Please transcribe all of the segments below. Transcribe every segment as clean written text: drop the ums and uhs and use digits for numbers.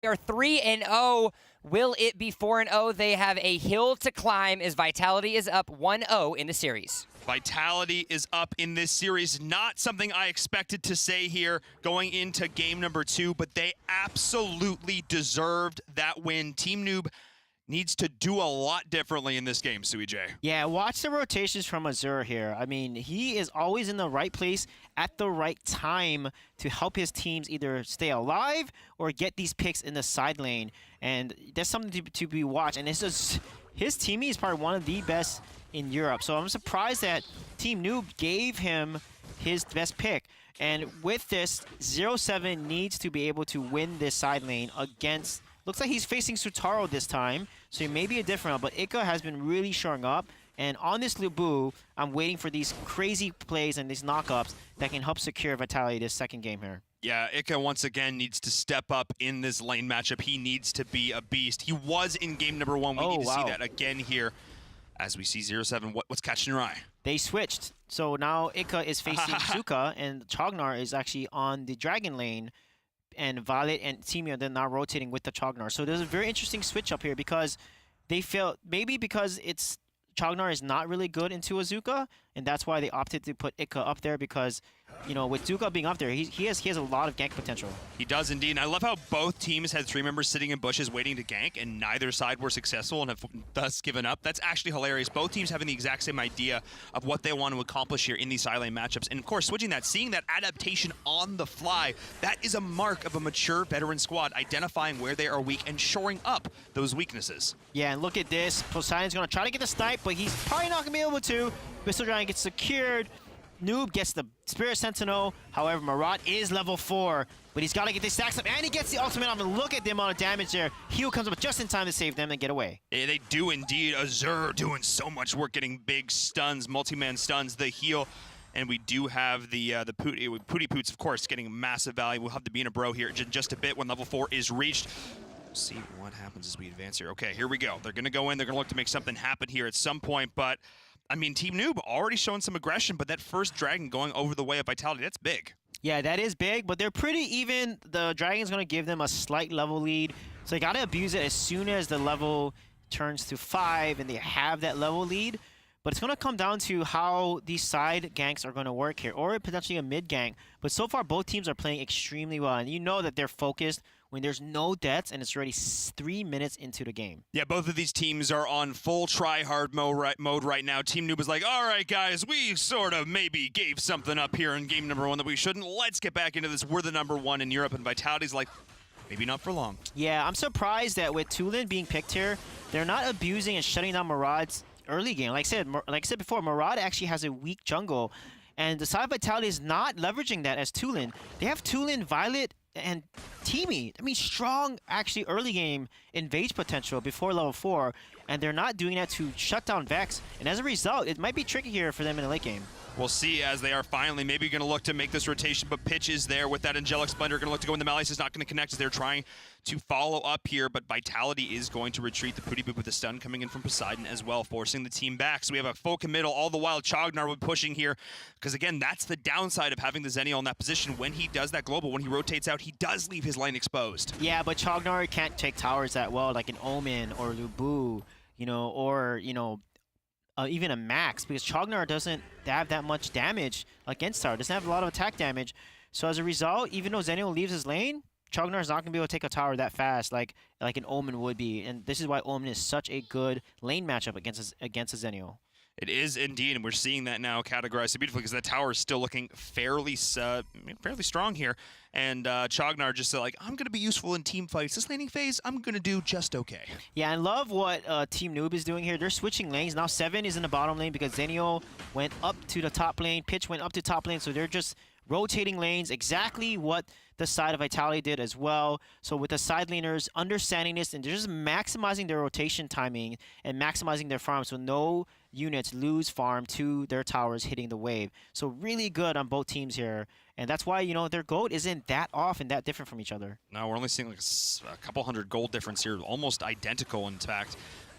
They are 3-0. Will it be 4-0? They have a hill to climb as Vitality is up 1-0 in the series. Vitality is up in this series. Not something I expected to say here going into game number 2, but they absolutely deserved that win. Team Noob needs to do a lot differently in this game, Sui J. Yeah, watch the rotations from Azur here. I mean, he is always in the right place at the right time to help his teams either stay alive or get these picks in the side lane. And that's something to be watched. And it's just, his teammate is probably one of the best in Europe. So I'm surprised that Team Noob gave him his best pick. And with this, 0-7 needs to be able to win this side lane against... Looks like he's facing Sutaro this time, so he may be a different one, but Ika has been really showing up. And on this Lubu, I'm waiting for these crazy plays and these knockups that can help secure Vitality this second game here. Yeah, Ika once again needs to step up in this lane matchup. He needs to be a beast. He was in game number 1. We need to see that again here as we see 0-7. What's catching your eye? They switched. So now Ika is facing Zuka, and Chognar is actually on the Dragon lane. And Valor and Timio then now rotating with the Chognar. So there's a very interesting switch up here because they felt maybe because it's Chognar is not really good into Azuka, and that's why they opted to put Ika up there because, you know, with Zuka being up there, he has a lot of gank potential. He does indeed. And I love how both teams had 3 members sitting in bushes waiting to gank, and neither side were successful and have thus given up. That's actually hilarious. Both teams having the exact same idea of what they want to accomplish here in these side lane matchups. And of course, switching that, seeing that adaptation on the fly, that is a mark of a mature veteran squad, identifying where they are weak and shoring up those weaknesses. Yeah, and look at this. Poseidon's going to try to get the snipe, but he's probably not going to be able to. Mr. Giant gets secured. Noob gets the Spirit Sentinel. However, Marat is level 4, but he's got to get these stacks up, and he gets the ultimate off, and look at the amount of damage there. Heal comes up just in time to save them and get away. Yeah, they do indeed. Azur doing so much work, getting big stuns, multi-man stuns, the heal. And we do have the Pooty Poots, of course, getting massive value. We'll have to be in a bro here in just a bit when level 4 is reached. We'll see what happens as we advance here. Okay, here we go. They're going to go in. They're going to look to make something happen here at some point, but... I mean, Team Noob already showing some aggression, but that first Dragon going over the way of Vitality, that's big. Yeah, that is big, but they're pretty even. The Dragon's going to give them a slight level lead, so they got to abuse it as soon as the level turns to 5 and they have that level lead. But it's going to come down to how these side ganks are going to work here, or potentially a mid gank. But so far, both teams are playing extremely well, and you know that they're focused when there's no deaths and it's already 3 minutes into the game. Yeah, both of these teams are on full try-hard mode right now. Team Noob is like, all right, guys, we sort of maybe gave something up here in game number 1 that we shouldn't. Let's get back into this. We're the number 1 in Europe, and Vitality's like, maybe not for long. Yeah, I'm surprised that with Tulin being picked here, they're not abusing and shutting down Marad's early game. Like I said before, Marad actually has a weak jungle, and the side of Vitality is not leveraging that as Tulin. They have Tulin, Violet, and Teamy. I mean, strong, actually, early game invade potential before level 4, and they're not doing that to shut down Vex, and as a result, it might be tricky here for them in the late game. We'll see as they are finally maybe going to look to make this rotation, but Pitch is there with that Angelic Splendor, going to look to go in. The Malice is not going to connect as they're trying to follow up here, but Vitality is going to retreat. The Pooty Boop with the stun coming in from Poseidon as well, forcing the team back. So we have a full committal, all the while Chognar will be pushing here, because again, that's the downside of having the Zenial in that position. When he does that global, when he rotates out, he does leave his lane exposed. Yeah, but Chognar can't take towers that well, like an Omen or Lubu, you know, or, you know, even a Max, because Chognar doesn't have that much damage against tower, doesn't have a lot of attack damage. So as a result, even though Zenial leaves his lane, Chognar is not going to be able to take a tower that fast like an Omen would be. And this is why Omen is such a good lane matchup against a Zenial. It is indeed, and we're seeing that now categorized so beautifully because that tower is still looking fairly strong here. And Chognar just said, like, I'm going to be useful in team fights. This laning phase, I'm going to do just okay. Yeah, I love what Team Noob is doing here. They're switching lanes. Now 7 is in the bottom lane because Zenial went up to the top lane. Pitch went up to top lane, so they're just rotating lanes, exactly what the side of Vitality did as well. So with the side laners understanding this, and they're just maximizing their rotation timing and maximizing their farm, so no units lose farm to their towers hitting the wave. So really good on both teams here. And that's why, you know, their gold isn't that off and that different from each other. No, we're only seeing like a couple hundred gold difference here, almost identical in fact.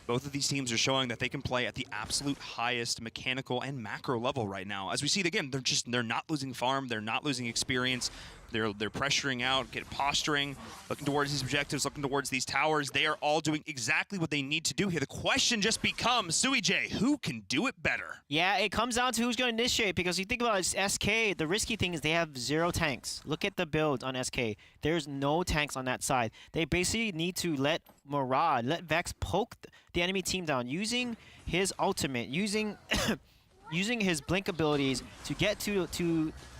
Both of these teams are showing that they can play at the absolute highest mechanical and macro level right now. As we see it again, they're not losing farm, they're not losing experience. They're pressuring out, posturing, looking towards these objectives, looking towards these towers. They are all doing exactly what they need to do here. The question just becomes, Suijay, who can do it better? Yeah, it comes down to who's going to initiate, because you think about it, SK, the risky thing is they have 0 tanks. Look at the build on SK. There's no tanks on that side. They basically need to let Murad, let Vex poke the enemy team down using his ultimate, using using his blink abilities to get to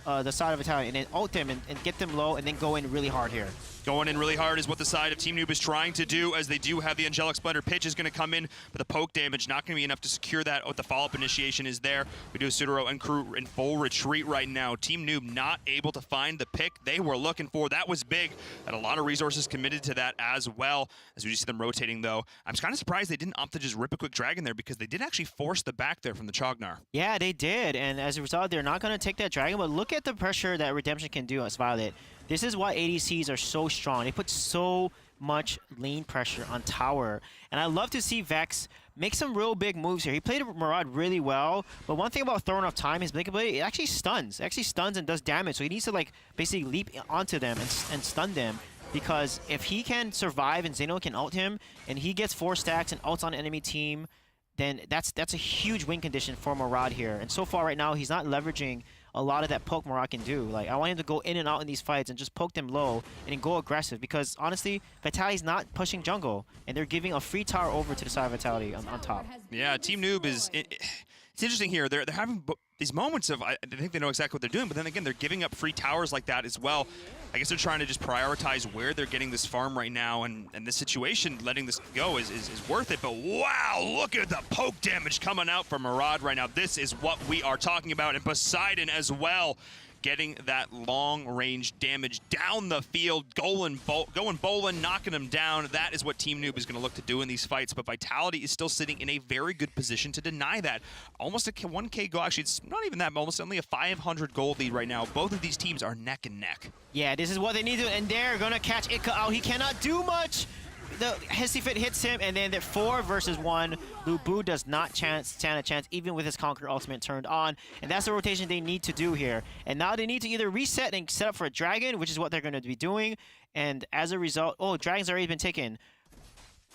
the side of Vitality and then ult them and get them low and then go in really hard here. Going in really hard is what the side of Team Noob is trying to do, as they do have the Angelic Splendor. Pitch is going to come in, but the poke damage not going to be enough to secure that. The follow-up initiation is there. We do Sudaro and crew in full retreat right now. Team Noob not able to find the pick they were looking for. That was big, and a lot of resources committed to that as well. As we just see them rotating, though, I'm kind of surprised they didn't opt to just rip a quick dragon there, because they did actually force the back there from the Chognar. Yeah, they did, and as a result, they're not going to take that dragon, but look at the pressure that Redemption can do as Violet. This is why ADCs are so strong. They put so much lane pressure on tower. And I love to see Vex make some real big moves here. He played Murad really well, but one thing about throwing off time, his blink ability, it actually stuns. It actually stuns and does damage. So he needs to like basically leap onto them and stun them. Because if he can survive and Zeno can ult him, and he gets 4 stacks and ults on an enemy team, then that's a huge win condition for Murad here. And so far right now, he's not leveraging a lot of that poke Murad can do. Like, I want him to go in and out in these fights and just poke them low and go aggressive, because honestly, Vitality's not pushing jungle, and they're giving a free tower over to the side of Vitality on top. Yeah, Team Noob is... It's interesting here. They're having these moments of, I think they know exactly what they're doing, but then again, they're giving up free towers like that as well. I guess they're trying to just prioritize where they're getting this farm right now, and this situation, letting this go is worth it. But wow, look at the poke damage coming out from Murad right now. This is what we are talking about, and Poseidon as well, getting that long-range damage down the field, going bowling, knocking him down. That is what Team Noob is going to look to do in these fights, but Vitality is still sitting in a very good position to deny that. Almost a 1K goal, actually, it's not even that, almost only a 500 gold lead right now. Both of these teams are neck and neck. Yeah, this is what they need to do, and they're going to catch Itka out. He cannot do much. The Hissy Fit hits him, and then they're 4 versus 1. Lubu does not stand a chance, even with his Conquer ultimate turned on. And that's the rotation they need to do here. And now they need to either reset and set up for a dragon, which is what they're going to be doing. And as a result, oh, dragon's already been taken.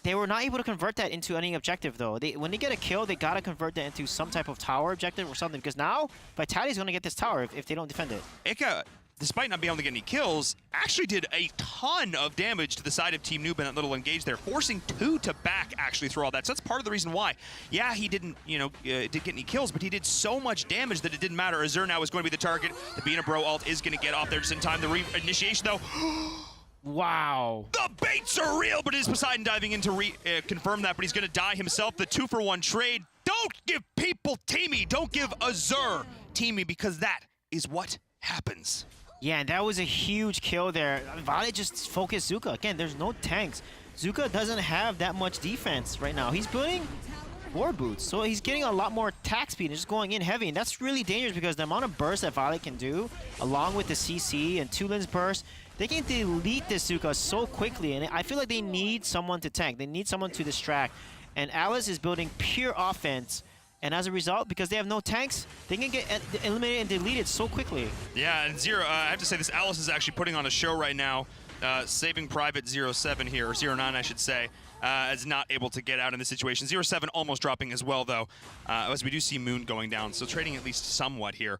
They were not able to convert that into any objective, though. When they get a kill, they got to convert that into some type of tower objective or something, because now Vitality's going to get this tower if they don't defend it. Ika, despite not being able to get any kills, actually did a ton of damage to the side of Team Noob in that little engage there, forcing 2 to back actually through all that. So that's part of the reason why. Yeah, he didn't, didn't get any kills, but he did so much damage that it didn't matter. Azur now is going to be the target. The Being a Bro ult is going to get off there just in time. The initiation, though. Wow. The baits are real, but it is Poseidon diving in to confirm that, but he's going to die himself. The 2-for-1 trade. Don't give people Teamy. Don't give Azur Teamy, because that is what happens. Yeah, and that was a huge kill there. Violet just focused Zuka. Again, there's no tanks. Zuka doesn't have that much defense right now. He's building war boots, so he's getting a lot more attack speed and just going in heavy. And that's really dangerous, because the amount of burst that Violet can do, along with the CC and 2 lens burst, they can delete this Zuka so quickly. And I feel like they need someone to tank. They need someone to distract. And Alice is building pure offense. And as a result, because they have no tanks, they can get eliminated and deleted so quickly. Yeah, and Zero, I have to say, this Alice is actually putting on a show right now. Saving Private 07 here, or 09, I should say, is not able to get out in this situation. 07 almost dropping as well, though, as we do see Moon going down. So trading at least somewhat here.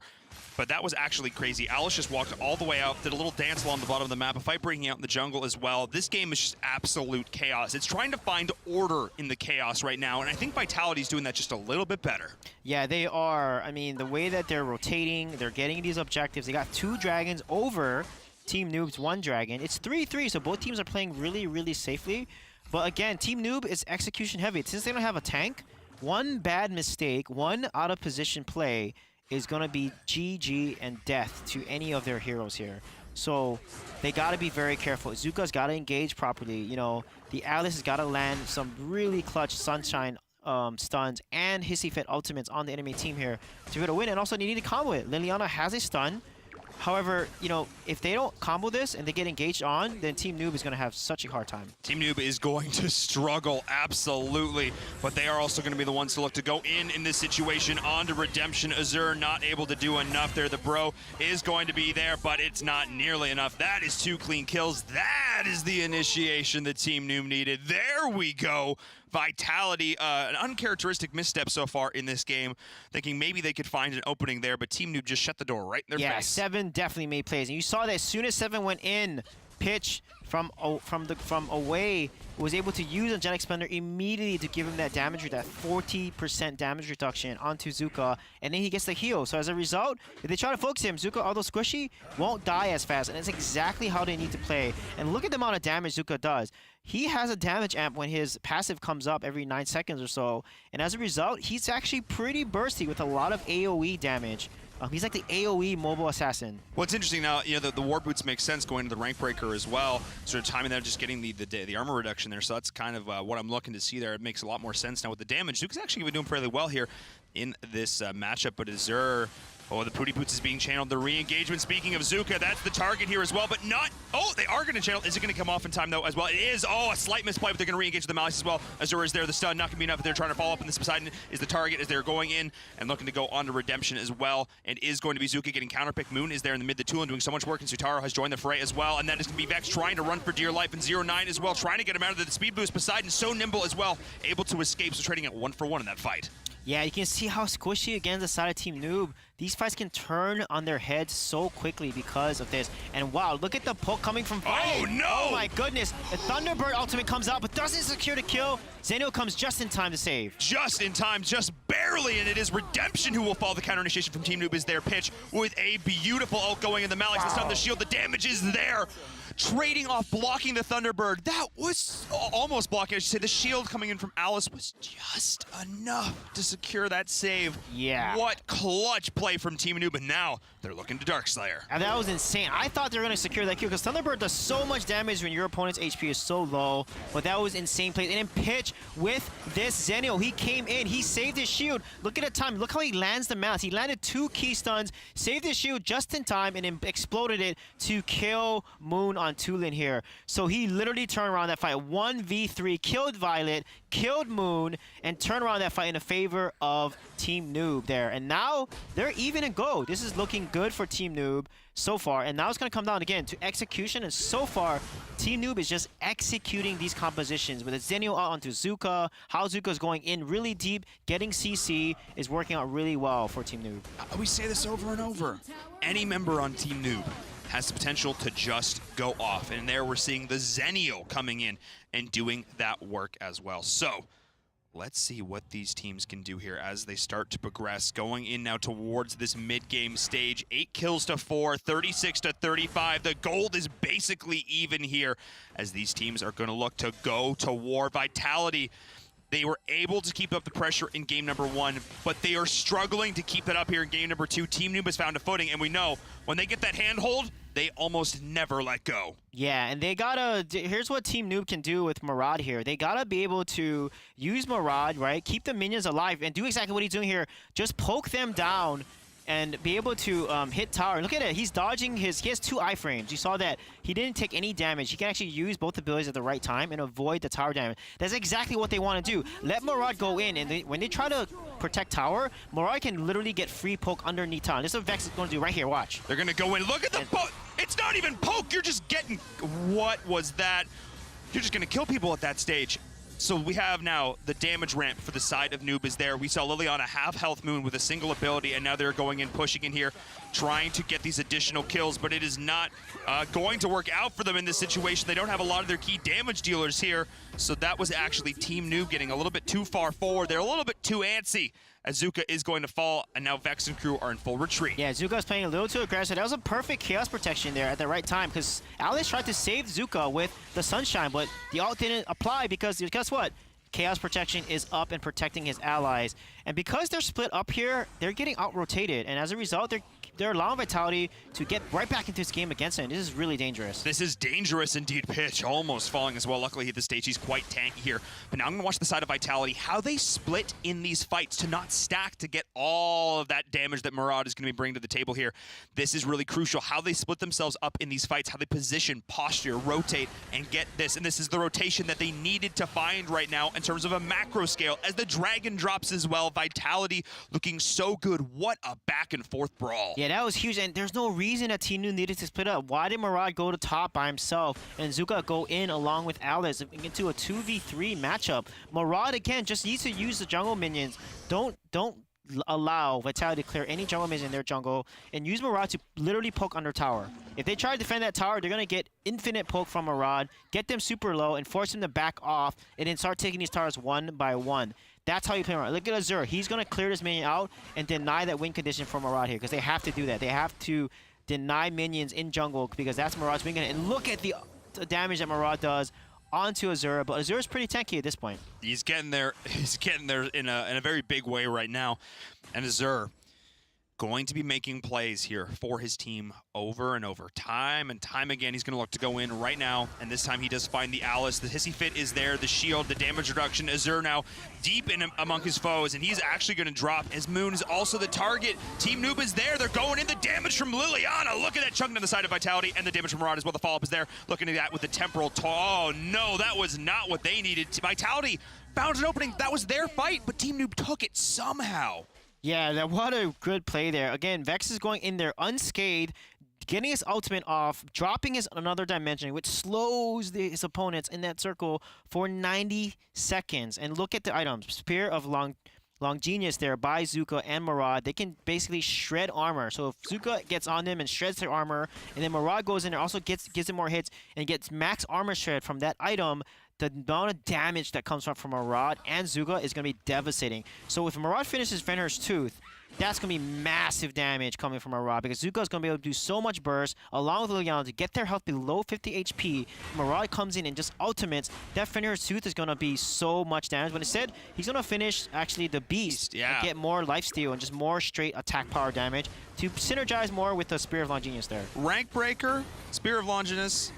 But that was actually crazy. Alice just walked all the way out, did a little dance along the bottom of the map, a fight breaking out in the jungle as well. This game is just absolute chaos. It's trying to find order in the chaos right now, and I think Vitality's doing that just a little bit better. Yeah, they are. I mean, the way that they're rotating, they're getting these objectives. They got 2 dragons over Team Noob's 1 dragon. It's 3-3, so both teams are playing really, really safely. But again, Team Noob is execution heavy. Since they don't have a tank, one bad mistake, one out of position play is going to be GG and death to any of their heroes here. So they got to be very careful. Zuka's got to engage properly. The Alice has got to land some really clutch Sunshine stuns and Hissy Fit ultimates on the enemy team here to be able to win. And also, they need to combo it. Liliana has a stun. However, you know, if they don't combo this and they get engaged on, then Team Noob is going to have such a hard time. Team Noob is going to struggle, absolutely, but they are also going to be the ones to look to go in this situation. On to Redemption. Azure not able to do enough there. The bro is going to be there, but it's not nearly enough. That is 2 clean kills. That is the initiation that Team Noob needed. There we go. Vitality, an uncharacteristic misstep so far in this game, thinking maybe they could find an opening there, but Team Noob just shut the door right in their face. Yeah, 7 definitely made plays, and you saw that as soon as 7 went in, Pitch from away was able to use Angelic Splendor immediately to give him that damage, that 40% damage reduction onto Zuka, and then he gets the heal. So as a result, if they try to focus him, Zuka, although squishy, won't die as fast, and it's exactly how they need to play. And look at the amount of damage Zuka does. He has a damage amp when his passive comes up every 9 seconds or so, and as a result, he's actually pretty bursty with a lot of AoE damage. He's like the AoE mobile assassin. Well, it's interesting now, you know, the war boots make sense going to the rank breaker as well. Sort of timing that, just getting the armor reduction there. So that's kind of what I'm looking to see there. It makes a lot more sense now with the damage. Zuka's actually been doing fairly well here in this matchup, but Azure, oh, the Pooty Boots is being channeled. The re-engagement, speaking of Zuka, that's the target here as well, but not, oh, they are going to channel. Is it going to come off in time, though, as well? It is. Oh, a slight misplay, but they're going to re-engage with the Malice as well. Azure is there, the stun, not going to be enough. They're trying to follow up, and this Poseidon is the target as they're going in and looking to go on to Redemption as well, and is going to be Zuka getting counterpick. Moon is there in the mid, the Tulin doing so much work, and Sutaro has joined the fray as well, and that is going to be Vex trying to run for dear life, and 0-9 as well, trying to get him out of the speed boost. Poseidon so nimble as well, able to escape, so trading at 1-for-1 in that fight. Yeah, you can see how squishy against the side of Team Noob. These fights can turn on their heads so quickly because of this. And wow, look at the poke coming from Violet. Oh no! Oh my goodness. The Thunderbird ultimate comes out, but doesn't secure the kill. Zenio comes just in time to save. Just in time, just barely, and it is Redemption who will follow the counter initiation from Team Noob as their pitch with a beautiful ult going in the Malix. The stun, the shield, the damage is there. Trading off, blocking the Thunderbird. That was almost blocking. I should say the shield coming in from Alice was just enough to secure that save. Yeah. What clutch play from Team Noob, and now they're looking to Darkslayer. And that was insane. I thought they were going to secure that kill because Thunderbird does so much damage when your opponent's HP is so low. But that was insane play. And then Pitch with this Zenio, he came in, he saved his shield. Look at the time. Look how he lands the mouse. He landed 2 key stuns, saved his shield just in time, and then exploded it to kill Moon on Tulin here. So he literally turned around that fight 1v3, killed Violet, killed Moon, and turned around that fight in favor of Team Noob there. And now they're even and go. This is looking good for Team Noob so far. And now it's going to come down again to execution. And so far, Team Noob is just executing these compositions with a Zenio out onto Zuka. How Zuka's going in really deep, getting CC is working out really well for Team Noob. We say this over and over. Any member on Team Noob has the potential to just go off. And there we're seeing the Zenio coming in and doing that work as well. So let's see what these teams can do here as they start to progress. Going in now towards this mid-game stage. 8 kills to 4, 36 to 35. The gold is basically even here as these teams are going to look to go to war. Vitality, they were able to keep up the pressure in game number 1, but they are struggling to keep it up here in game number 2. Team Noob has found a footing, and we know when they get that handhold, they almost never let go. Yeah, and they gotta, here's what Team Noob can do with Murad here. They gotta be able to use Murad, right? Keep the minions alive and do exactly what he's doing here. Just poke them down and be able to hit tower. Look at it, he's dodging he has 2 iframes. You saw that. He didn't take any damage. He can actually use both abilities at the right time and avoid the tower damage. That's exactly what they want to do. Let Murad go in, and when they try to protect tower, Murad can literally get free poke underneath tower. This is what Vex is going to do right here, watch. They're going to go in, look at the poke. It's not even poke, you're just getting, what was that? You're just going to kill people at that stage. So we have now the damage ramp for the side of Noob is there. We saw Liliana half health Moon with a single ability, and now they're going in, pushing in here, trying to get these additional kills, but it is not going to work out for them in this situation. They don't have a lot of their key damage dealers here, so that was actually Team Noob getting a little bit too far forward. They're a little bit too antsy as Zuka is going to fall, and now Vex and crew are in full retreat. Yeah, Zuka's playing a little too aggressive. That was a perfect chaos protection there at the right time, because Alice tried to save Zuka with the Sunshine, but the ult didn't apply because guess what? Chaos protection is up and protecting his allies. And because they're split up here, they're getting out-rotated, and as a result, they're they're allowing Vitality to get right back into this game against him. This is really dangerous. This is dangerous indeed. Pitch almost falling as well. Luckily at this stage he's quite tanky here. But now I'm going to watch the side of Vitality, how they split in these fights to not stack to get all of that damage that Murad is going to be bringing to the table here. This is really crucial. How they split themselves up in these fights, how they position, posture, rotate, and get this. And this is the rotation that they needed to find right now in terms of a macro scale. As the Dragon drops as well, Vitality looking so good. What a back and forth brawl. Yeah, that was huge, and there's no reason that Team Noob needed to split up. Why did Murad go to top by himself and Zuka go in along with Alice into a 2v3 matchup? Murad, again, just needs to use the jungle minions. Don't allow Vitality to clear any jungle minions in their jungle, and use Murad to literally poke under tower. If they try to defend that tower, they're going to get infinite poke from Murad, get them super low, and force them to back off, and then start taking these towers one by one. That's how you play Murad. Look at Azure. He's going to clear this minion out and deny that win condition for Murad here, because they have to do that. They have to deny minions in jungle, because that's Murad's win condition. And look at the damage that Murad does onto Azure, but Azure is pretty tanky at this point. He's getting there. He's getting there in a very big way right now. And Azure going to be making plays here for his team over and over. Time and time again, he's going to look to go in right now. And this time he does find the Alice. The Hissy Fit is there, the shield, the damage reduction. Azure now deep in among his foes, and he's actually going to drop as Moon is also the target. Team Noob is there. They're going in. The damage from Liliana. Look at that chunk to the side of Vitality, and the damage from Murad as well. The follow-up is there. Looking at that with the temporal. Oh, no, that was not what they needed. Vitality found an opening. That was their fight, but Team Noob took it somehow. Yeah, what a good play there. Again, Vex is going in there unscathed, getting his ultimate off, dropping his another dimension, which slows his opponents in that circle for 90 seconds. And look at the items. Spear of Longinus there by Zuka and Murad. They can basically shred armor. So if Zuka gets on them and shreds their armor, and then Murad goes in there, also gives them more hits, and gets max armor shred from that item, the amount of damage that comes from Murad and Zuka is going to be devastating. So if Murad finishes Fenrir's Tooth, that's going to be massive damage coming from Murad, because Zuka is going to be able to do so much burst along with Liliana to get their health below 50 HP. Murad comes in and just ultimates. That Fenrir's Tooth is going to be so much damage. But instead, he's going to finish actually the Beast and get more lifesteal and just more straight attack power damage to synergize more with the Spear of Longinus there. Rank Breaker, Spear of Longinus,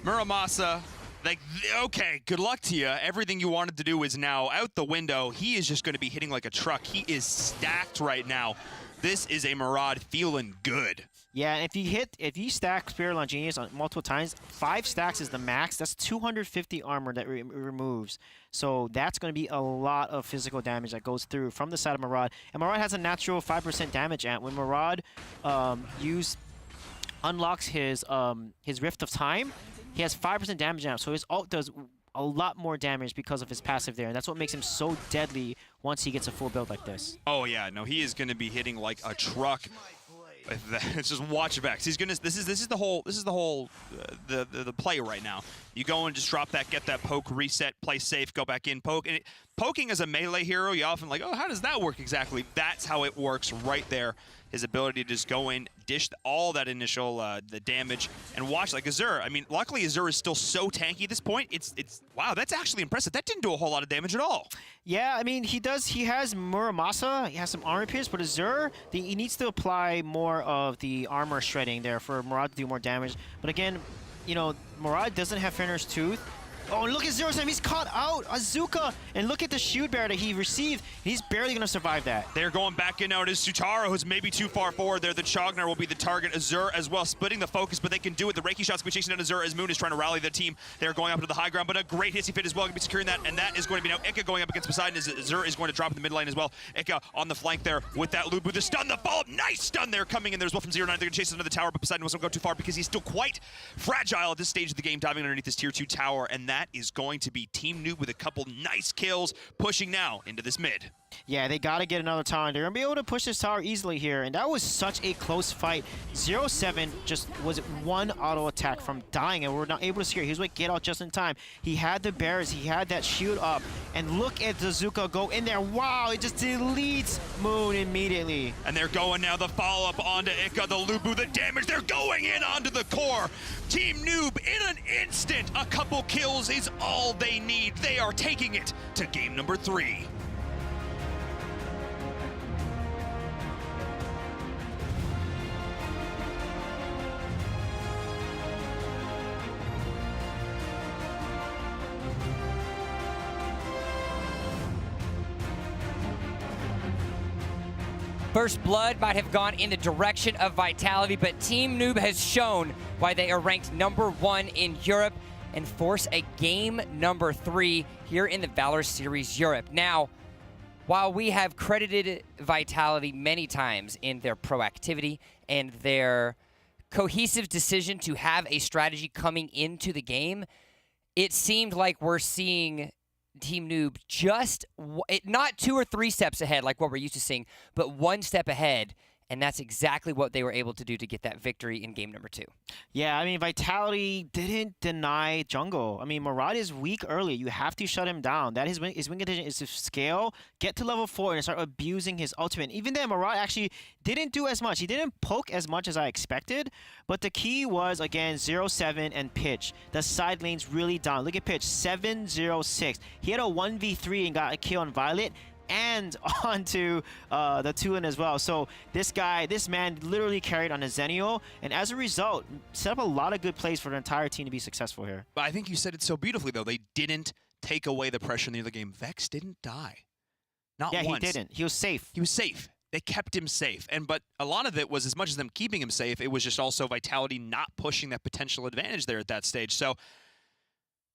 Muramasa. Like, okay, good luck to you. Everything you wanted to do is now out the window. He is just going to be hitting like a truck. He is stacked right now. This is a Murad feeling good. Yeah, and if you stack Spear Longinus on multiple times, 5 stacks is the max. That's 250 armor that removes. So that's going to be a lot of physical damage that goes through from the side of Murad. And Murad has a natural 5% damage amp. When Murad unlocks his Rift of Time, he has 5% damage amp, so his ult does a lot more damage because of his passive there, and that's what makes him so deadly once he gets a full build like this. Oh yeah, no, he is going to be hitting like a truck. It's just watch Vex. He's gonna. This is the whole the play right now. You go and just drop that, get that poke, reset, play safe, go back in, poke. And poking as a melee hero, you often like, oh, how does that work exactly? That's how it works right there. His ability to just go in, dish all that initial the damage, and watch like Azure. I mean, luckily Azure is still so tanky at this point. It's wow, that's actually impressive. That didn't do a whole lot of damage at all. Yeah, I mean, he has Muramasa, he has some armor pierce, but Azure, he needs to apply more of the armor shredding there for Murad to do more damage. But again, you know, Murad doesn't have Fenrir's Tooth. Oh, and look at Zero's time. He's caught out. Azuka. And look at the shield bearer that he received. He's barely going to survive that. They're going back in now. It is Sutaro, who's maybe too far forward there. The Chognar will be the target. Azure as well, splitting the focus, but they can do it. The Reiki shot's going to be chasing down Azure as Moon is trying to rally the team. They're going up to the high ground, but a great Hissy Fit as well. Going to be securing that, and that is going to be now Ika going up against Poseidon as Azure is going to drop in the mid lane as well. Ika on the flank there with that loop with the stun, the follow-up. Nice stun there coming in there as well from 0-9. They're going to chase into the tower, but Poseidon wasn't going to go too far because he's still quite fragile at this stage of the game, diving underneath this tier 2 tower, and that is going to be Team Noob with a couple nice kills, pushing now into this mid. Yeah, they got to get another tower. They're going to be able to push this tower easily here, and that was such a close fight. 0-7 just was one auto attack from dying, and we're not able to secure. He was able to get out just in time. He had the bears, he had that shield up, and look at Zuka go in there. Wow, it just deletes Moon immediately. And they're going now, the follow-up onto Ika, the Lubu, the damage. They're going in onto the core. Team Noob, in an instant, a couple kills is all they need. They are taking it to game number 3. First blood might have gone in the direction of Vitality, but Team Noob has shown why they are ranked #1 in Europe and force a game #3 here in the Valor Series Europe. Now, while we have credited Vitality many times in their proactivity and their cohesive decision to have a strategy coming into the game, it seemed like we're seeing Team Noob just not 2 or 3 steps ahead like what we're used to seeing, but 1 step ahead, and that's exactly what they were able to do to get that victory in game #2. Yeah, I mean, Vitality didn't deny jungle. I mean, Murad is weak early. You have to shut him down. That his win condition is to scale, get to level 4, and start abusing his ultimate. Even then, Murad actually didn't do as much. He didn't poke as much as I expected, but the key was, again, 0-7 and Pitch. The side lane's really down. Look at Pitch, 7-0-6. He had a 1v3 and got a kill on Violet and onto the Tulin as well. So this man literally carried on a Zenio, and as a result, set up a lot of good plays for the entire team to be successful here. But I think you said it so beautifully, though. They didn't take away the pressure in the other game. Vex didn't die. Not once. Yeah, he didn't. He was safe. He was safe. They kept him safe. But a lot of it was, as much as them keeping him safe, it was just also Vitality not pushing that potential advantage there at that stage. So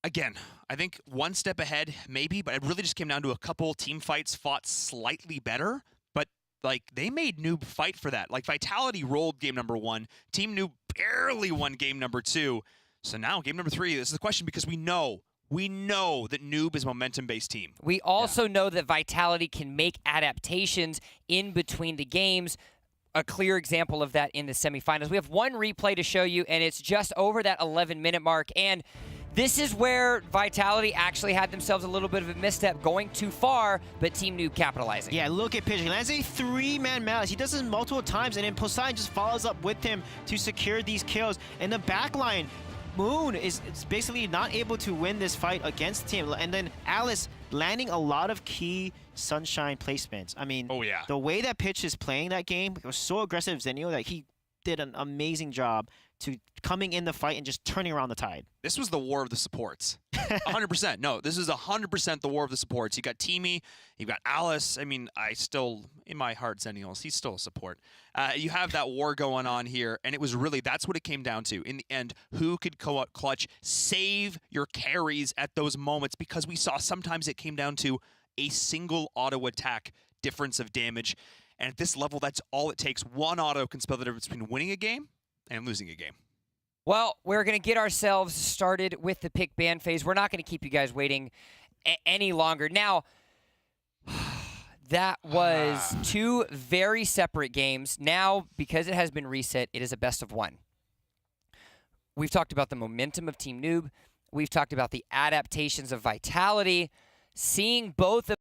again, I think 1 step ahead, maybe, but it really just came down to a couple team fights fought slightly better. But, like, they made Noob fight for that. Like, Vitality rolled game #1. Team Noob barely won game #2. So now, game #3, this is the question because we know that Noob is a momentum-based team. We also know that Vitality can make adaptations in between the games. A clear example of that in the semifinals. We have 1 replay to show you, and it's just over that 11-minute mark. And this is where Vitality actually had themselves a little bit of a misstep, going too far, but Team Noob capitalizing. Yeah, look at Pitch. He lands a 3-man malice. He does this multiple times, and then Poseidon just follows up with him to secure these kills. And the backline, Moon is basically not able to win this fight against the team. And then Alice landing a lot of key Sunshine placements. I mean, the way that Pitch is playing that game, it was so aggressive, Zenio, that he did an amazing job to coming in the fight and just turning around the tide. This was the war of the supports. 100%. No, this is 100% the war of the supports. You got Teamy, you got Alice. I mean, I still, in my heart, Zennials, he's still a support. You have that war going on here, and it was really, that's what it came down to. In the end, who could go out clutch, save your carries at those moments, because we saw sometimes it came down to a single auto attack difference of damage. And at this level, that's all it takes. 1 auto can spell the difference between winning a game and losing a game. Well, we're going to get ourselves started with the pick ban phase. We're not going to keep you guys waiting any longer. Now, that was 2 very separate games. Now, because it has been reset, it is a best of 1. We've talked about the momentum of Team Noob. We've talked about the adaptations of Vitality. Seeing both of